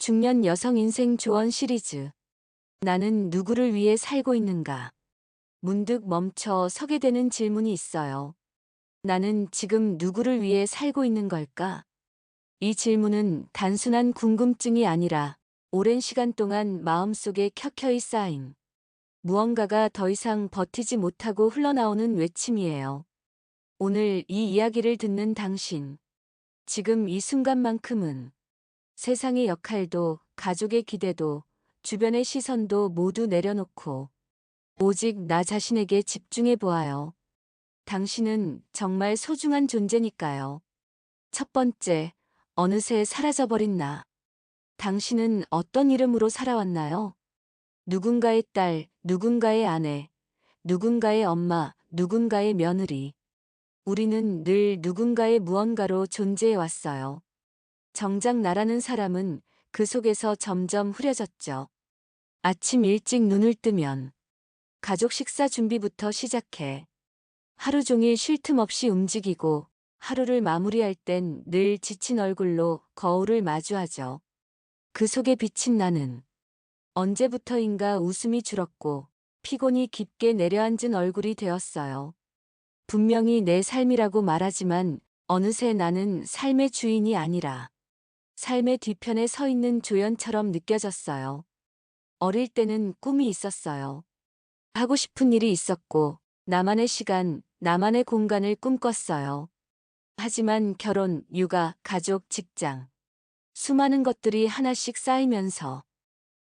중년 여성 인생 조언 시리즈. 나는 누구를 위해 살고 있는가? 문득 멈춰 서게 되는 질문이 있어요. 나는 지금 누구를 위해 살고 있는 걸까? 이 질문은 단순한 궁금증이 아니라 오랜 시간 동안 마음속에 켜켜이 쌓인 무언가가 더 이상 버티지 못하고 흘러나오는 외침이에요. 오늘 이 이야기를 듣는 당신, 지금 이 순간만큼은 세상의 역할도, 가족의 기대도, 주변의 시선도 모두 내려놓고 오직 나 자신에게 집중해 보아요. 당신은 정말 소중한 존재니까요. 첫 번째, 어느새 사라져버린 나. 당신은 어떤 이름으로 살아왔나요? 누군가의 딸, 누군가의 아내, 누군가의 엄마, 누군가의 며느리. 우리는 늘 누군가의 무언가로 존재해 왔어요. 정작 나라는 사람은 그 속에서 점점 흐려졌죠. 아침 일찍 눈을 뜨면 가족 식사 준비부터 시작해 하루 종일 쉴 틈 없이 움직이고 하루를 마무리할 땐 늘 지친 얼굴로 거울을 마주하죠. 그 속에 비친 나는 언제부터인가 웃음이 줄었고 피곤이 깊게 내려앉은 얼굴이 되었어요. 분명히 내 삶이라고 말하지만 어느새 나는 삶의 주인이 아니라 삶의 뒤편에 서 있는 조연처럼 느껴졌어요. 어릴 때는 꿈이 있었어요. 하고 싶은 일이 있었고, 나만의 시간, 나만의 공간을 꿈꿨어요. 하지만 결혼, 육아, 가족, 직장. 수많은 것들이 하나씩 쌓이면서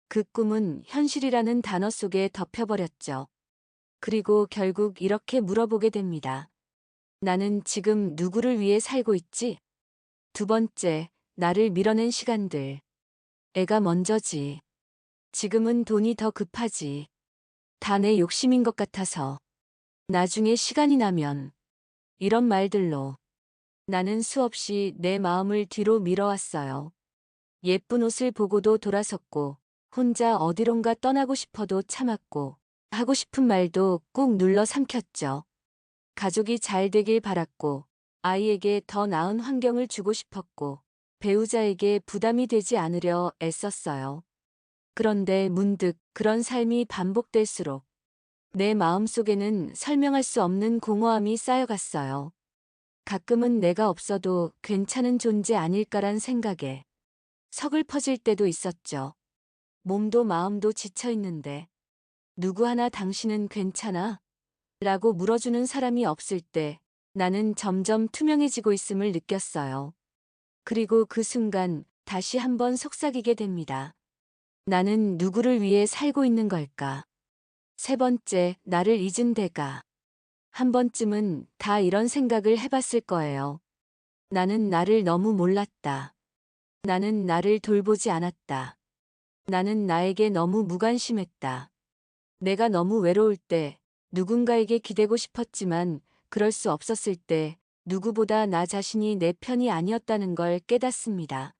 그 꿈은 현실이라는 단어 속에 덮여버렸죠. 그리고 결국 이렇게 물어보게 됩니다. 나는 지금 누구를 위해 살고 있지? 두 번째, 나를 밀어낸 시간들. 애가 먼저지. 지금은 돈이 더 급하지. 다 내 욕심인 것 같아서. 나중에 시간이 나면. 이런 말들로 나는 수없이 내 마음을 뒤로 밀어왔어요. 예쁜 옷을 보고도 돌아섰고, 혼자 어디론가 떠나고 싶어도 참았고, 하고 싶은 말도 꾹 눌러 삼켰죠. 가족이 잘 되길 바랐고, 아이에게 더 나은 환경을 주고 싶었고, 배우자에게 부담이 되지 않으려 애썼어요. 그런데 문득 그런 삶이 반복될수록 내 마음속에는 설명할 수 없는 공허함이 쌓여갔어요. 가끔은 내가 없어도 괜찮은 존재 아닐까란 생각에 서글퍼질 때도 있었죠. 몸도 마음도 지쳐 있는데 누구 하나 당신은 괜찮아? 라고 물어주는 사람이 없을 때 나는 점점 투명해지고 있음을 느꼈어요. 그리고 그 순간 다시 한번 속삭이게 됩니다. 나는 누구를 위해 살고 있는 걸까? 세 번째, 나를 잊은 대가. 한 번쯤은 다 이런 생각을 해봤을 거예요. 나는 나를 너무 몰랐다. 나는 나를 돌보지 않았다. 나는 나에게 너무 무관심했다. 내가 너무 외로울 때, 누군가에게 기대고 싶었지만 그럴 수 없었을 때, 누구보다 나 자신이 내 편이 아니었다는 걸 깨닫습니다.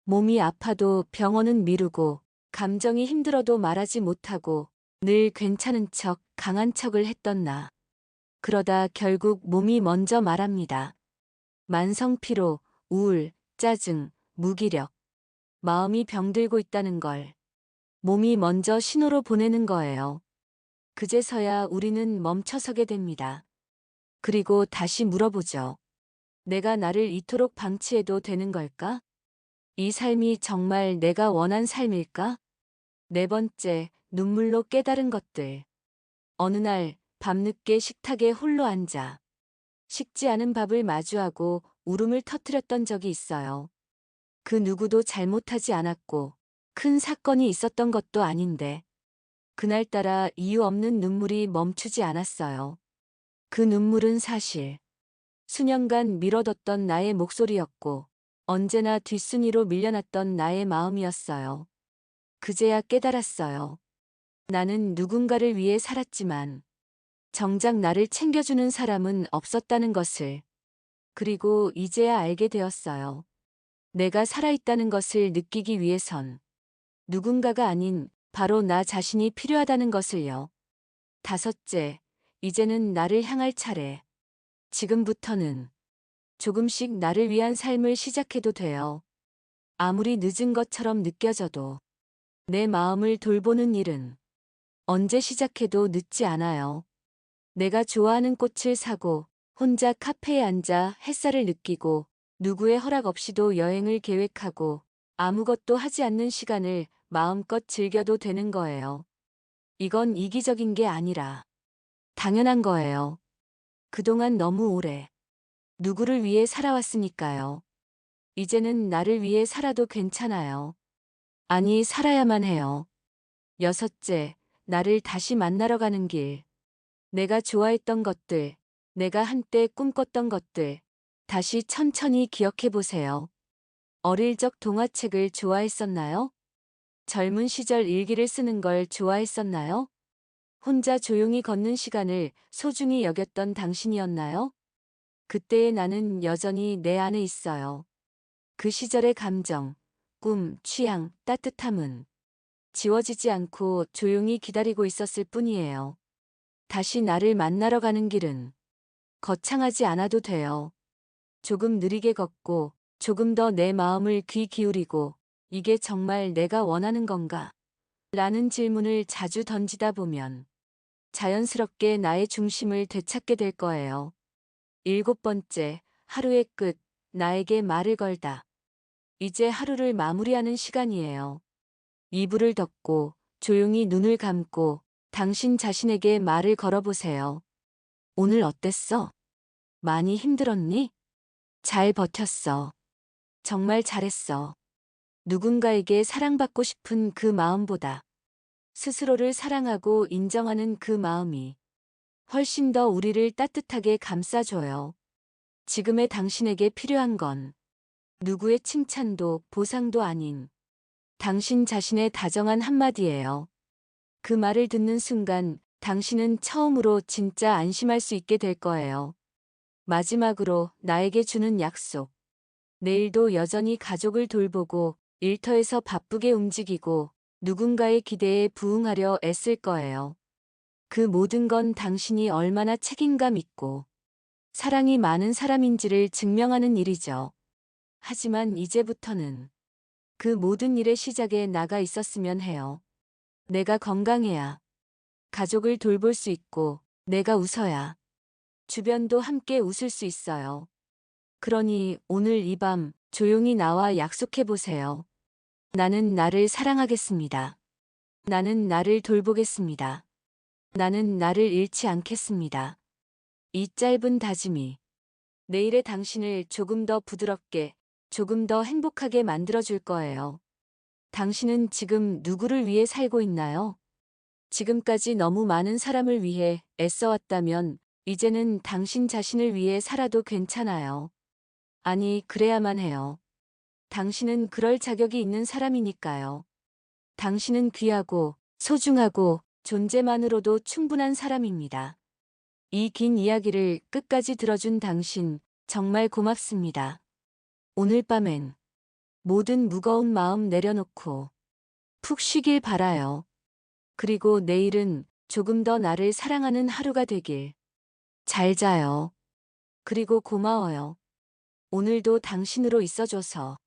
몸이 아파도 병원은 미루고, 감정이 힘들어도 말하지 못하고, 늘 괜찮은 척, 강한 척을 했던 나. 그러다 결국 몸이 먼저 말합니다. 만성 피로, 우울, 짜증, 무기력. 마음이 병들고 있다는 걸. 몸이 먼저 신호로 보내는 거예요. 그제서야 우리는 멈춰서게 됩니다. 그리고 다시 물어보죠. 내가 나를 이토록 방치해도 되는 걸까? 이 삶이 정말 내가 원한 삶일까? 네 번째, 눈물로 깨달은 것들. 어느 날 밤늦게 식탁에 홀로 앉아 식지 않은 밥을 마주하고 울음을 터뜨렸던 적이 있어요. 그 누구도 잘못하지 않았고 큰 사건이 있었던 것도 아닌데 그날따라 이유 없는 눈물이 멈추지 않았어요. 그 눈물은 사실 수년간 미뤄뒀던 나의 목소리였고 언제나 뒷순위로 밀려났던 나의 마음이었어요. 그제야 깨달았어요. 나는 누군가를 위해 살았지만 정작 나를 챙겨주는 사람은 없었다는 것을. 그리고 이제야 알게 되었어요. 내가 살아있다는 것을 느끼기 위해선 누군가가 아닌 바로 나 자신이 필요하다는 것을요. 다섯째, 이제는 나를 향할 차례. 지금부터는 조금씩 나를 위한 삶을 시작해도 돼요. 아무리 늦은 것처럼 느껴져도 내 마음을 돌보는 일은 언제 시작해도 늦지 않아요. 내가 좋아하는 꽃을 사고 혼자 카페에 앉아 햇살을 느끼고 누구의 허락 없이도 여행을 계획하고 아무것도 하지 않는 시간을 마음껏 즐겨도 되는 거예요. 이건 이기적인 게 아니라 당연한 거예요. 그동안 너무 오래 누구를 위해 살아왔으니까요. 이제는 나를 위해 살아도 괜찮아요. 아니, 살아야만 해요. 여섯째, 나를 다시 만나러 가는 길. 내가 좋아했던 것들, 내가 한때 꿈꿨던 것들, 다시 천천히 기억해 보세요. 어릴 적 동화책을 좋아했었나요? 젊은 시절 일기를 쓰는 걸 좋아했었나요? 혼자 조용히 걷는 시간을 소중히 여겼던 당신이었나요? 그때의 나는 여전히 내 안에 있어요. 그 시절의 감정, 꿈, 취향, 따뜻함은 지워지지 않고 조용히 기다리고 있었을 뿐이에요. 다시 나를 만나러 가는 길은 거창하지 않아도 돼요. 조금 느리게 걷고 조금 더 내 마음을 귀 기울이고 이게 정말 내가 원하는 건가? 라는 질문을 자주 던지다 보면 자연스럽게 나의 중심을 되찾게 될 거예요. 일곱 번째, 하루의 끝, 나에게 말을 걸다. 이제 하루를 마무리하는 시간이에요. 이불을 덮고 조용히 눈을 감고 당신 자신에게 말을 걸어보세요. 오늘 어땠어? 많이 힘들었니? 잘 버텼어. 정말 잘했어. 누군가에게 사랑받고 싶은 그 마음보다 스스로를 사랑하고 인정하는 그 마음이 훨씬 더 우리를 따뜻하게 감싸줘요. 지금의 당신에게 필요한 건 누구의 칭찬도 보상도 아닌 당신 자신의 다정한 한마디예요. 그 말을 듣는 순간 당신은 처음으로 진짜 안심할 수 있게 될 거예요. 마지막으로 나에게 주는 약속. 내일도 여전히 가족을 돌보고 일터에서 바쁘게 움직이고 누군가의 기대에 부응하려 애쓸 거예요. 그 모든 건 당신이 얼마나 책임감 있고 사랑이 많은 사람인지를 증명하는 일이죠. 하지만 이제부터는 그 모든 일의 시작에 나가 있었으면 해요. 내가 건강해야 가족을 돌볼 수 있고 내가 웃어야 주변도 함께 웃을 수 있어요. 그러니 오늘 이 밤 조용히 나와 약속해 보세요. 나는 나를 사랑하겠습니다. 나는 나를 돌보겠습니다. 나는 나를 잃지 않겠습니다. 이 짧은 다짐이 내일의 당신을 조금 더 부드럽게, 조금 더 행복하게 만들어줄 거예요. 당신은 지금 누구를 위해 살고 있나요? 지금까지 너무 많은 사람을 위해 애써왔다면 이제는 당신 자신을 위해 살아도 괜찮아요. 아니, 그래야만 해요. 당신은 그럴 자격이 있는 사람이니까요. 당신은 귀하고 소중하고 존재만으로도 충분한 사람입니다. 이 긴 이야기를 끝까지 들어준 당신 정말 고맙습니다. 오늘 밤엔 모든 무거운 마음 내려놓고 푹 쉬길 바라요. 그리고 내일은 조금 더 나를 사랑하는 하루가 되길. 잘 자요. 그리고 고마워요. 오늘도 당신으로 있어줘서.